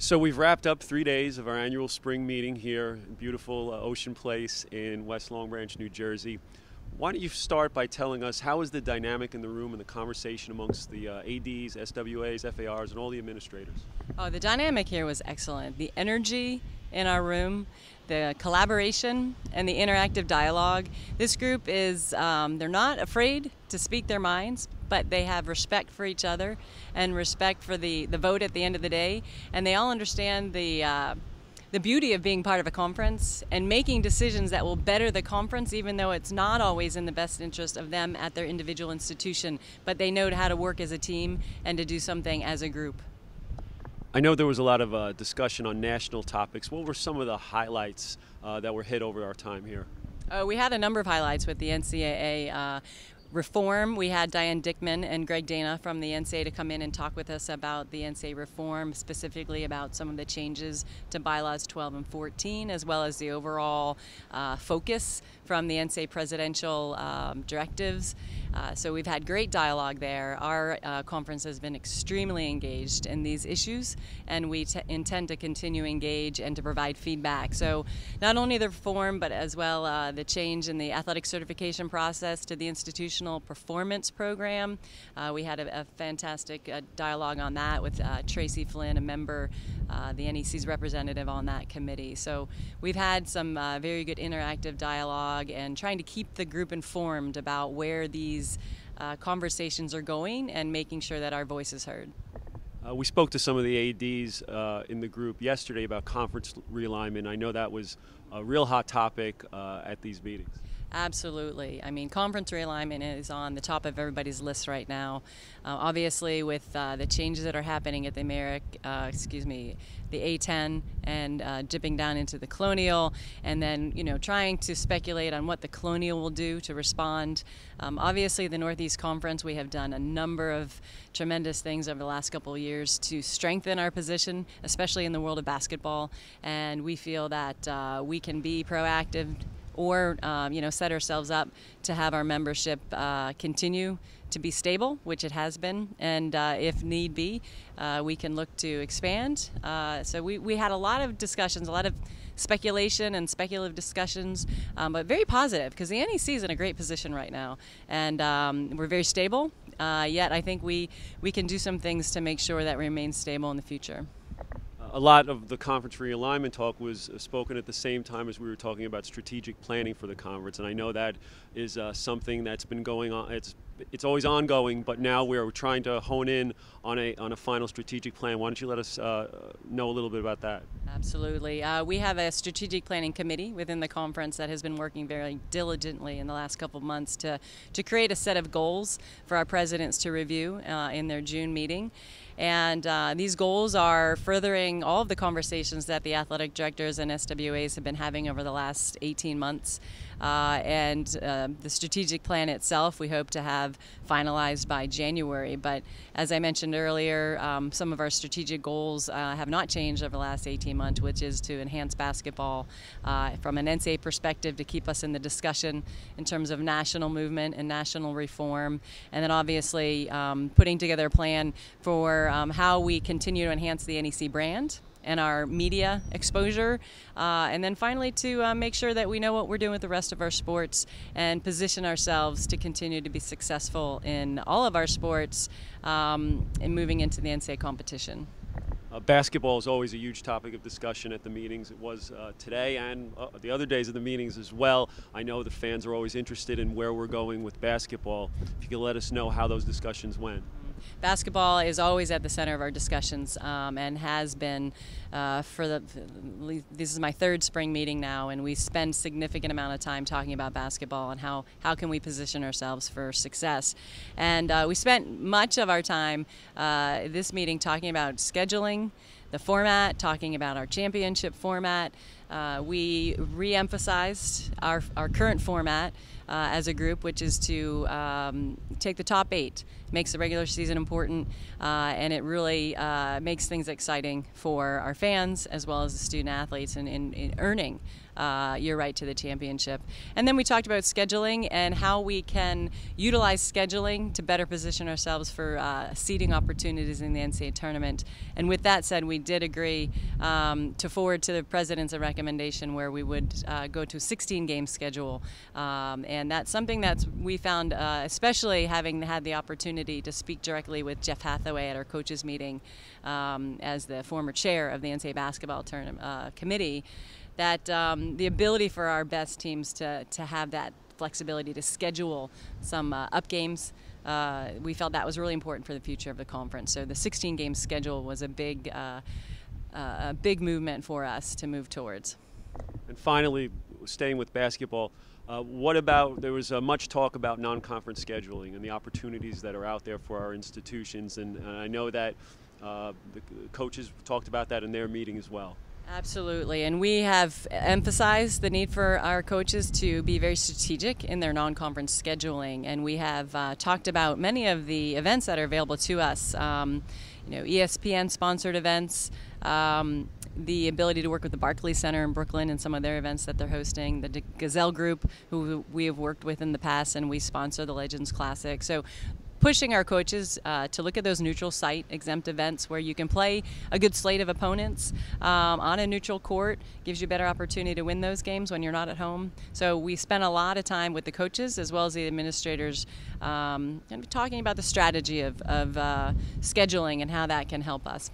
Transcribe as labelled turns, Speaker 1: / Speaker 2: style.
Speaker 1: So we've wrapped up 3 days of our annual spring meeting here in beautiful Ocean Place in West Long Branch, New Jersey. Why don't you start by telling us how is the dynamic in the room and the conversation amongst the ADs, SWAs, FARs, and all the administrators?
Speaker 2: Oh, the dynamic here was excellent. The energy in our room, the collaboration, and the interactive dialogue. This group is, they're not afraid to speak their minds, but they have respect for each other and respect for the vote at the end of the day. And they all understand the beauty of being part of a conference and making decisions that will better the conference, even though it's not always in the best interest of them at their individual institution. But they know how to work as a team and to do something as a group.
Speaker 1: I know there was a lot of discussion on national topics. What were some of the highlights that were hit over our time here?
Speaker 2: We had a number of highlights with the NCAA reform. We had Diane Dickman and Greg Dana from the NCAA to come in and talk with us about the NCAA reform, specifically about some of the changes to bylaws 12 and 14, as well as the overall focus from the NCAA presidential directives. So we've had great dialogue there. Our conference has been extremely engaged in these issues, and we intend to continue to engage and to provide feedback. So not only the reform, but as well the change in the athletic certification process to the institutional performance program. We had a fantastic dialogue on that with Tracy Flynn, a member, the NEC's representative on that committee. So we've had some very good interactive dialogue and trying to keep the group informed about where these conversations are going and making sure that our voice is heard.
Speaker 1: We spoke to some of the ADs in the group yesterday about conference realignment. I know that was a real hot topic at these meetings.
Speaker 2: Absolutely. I mean, conference realignment is on the top of everybody's list right now. Obviously, with the changes that are happening at the the A10 and dipping down into the Colonial, and then trying to speculate on what the Colonial will do to respond. Obviously, the Northeast Conference, we have done a number of tremendous things over the last couple of years to strengthen our position, especially in the world of basketball, and we feel that we can be proactive or set ourselves up to have our membership continue to be stable, which it has been, and if need be, we can look to expand. So we had a lot of discussions, a lot of speculation and speculative discussions, but very positive because the NEC is in a great position right now, and we're very stable, yet I think we can do some things to make sure that we remain stable in the future.
Speaker 1: A lot of the conference realignment talk was spoken at the same time as we were talking about strategic planning for the conference, and I know that is something that's been going on. It's always ongoing, but now we're trying to hone in on a final strategic plan. Why don't you let us know a little bit about that?
Speaker 2: Absolutely. We have a strategic planning committee within the conference that has been working very diligently in the last couple of months to create a set of goals for our presidents to review in their June meeting. And these goals are furthering all of the conversations that the athletic directors and SWAs have been having over the last 18 months. And the strategic plan itself we hope to have finalized by January. But as I mentioned earlier, some of our strategic goals have not changed over the last 18 months, which is to enhance basketball from an NCAA perspective to keep us in the discussion in terms of national movement and national reform. And then obviously putting together a plan for how we continue to enhance the NEC brand and our media exposure, and then finally to make sure that we know what we're doing with the rest of our sports and position ourselves to continue to be successful in all of our sports and moving into the NCAA competition.
Speaker 1: Basketball is always a huge topic of discussion at the meetings. It was today and the other days of the meetings as well. I know the fans are always interested in where we're going with basketball. If you could let us know how those discussions went.
Speaker 2: Basketball is always at the center of our discussions and has been this is my third spring meeting now, and we spend significant amount of time talking about basketball and how can we position ourselves for success. And we spent much of our time this meeting talking about scheduling, the format, talking about our championship format. We re-emphasized our current format as a group, which is to take the top 8. Makes the regular season important, and it really makes things exciting for our fans as well as the student athletes in earning your right to the championship. And then we talked about scheduling and how we can utilize scheduling to better position ourselves for seeding opportunities in the NCAA tournament. And with that said, we did agree to forward to the president's a recommendation where we would go to a 16-game schedule. And that's something that we found, especially having had the opportunity to speak directly with Jeff Hathaway at our coaches meeting as the former chair of the NCAA basketball tournament committee, that the ability for our best teams to have that flexibility to schedule some up games, we felt that was really important for the future of the conference. So the 16-game schedule was a big movement for us to move towards.
Speaker 1: And finally, staying with basketball, what about, there was much talk about non-conference scheduling and the opportunities that are out there for our institutions, and I know that the coaches talked about that in their meeting as well.
Speaker 2: Absolutely, and we have emphasized the need for our coaches to be very strategic in their non-conference scheduling, and we have talked about many of the events that are available to us. ESPN-sponsored events, the ability to work with the Barclays Center in Brooklyn and some of their events that they're hosting, the Gazelle Group, who we have worked with in the past, and we sponsor the Legends Classic. So pushing our coaches to look at those neutral site exempt events where you can play a good slate of opponents on a neutral court, gives you a better opportunity to win those games when you're not at home. So we spent a lot of time with the coaches as well as the administrators talking about the strategy of scheduling and how that can help us.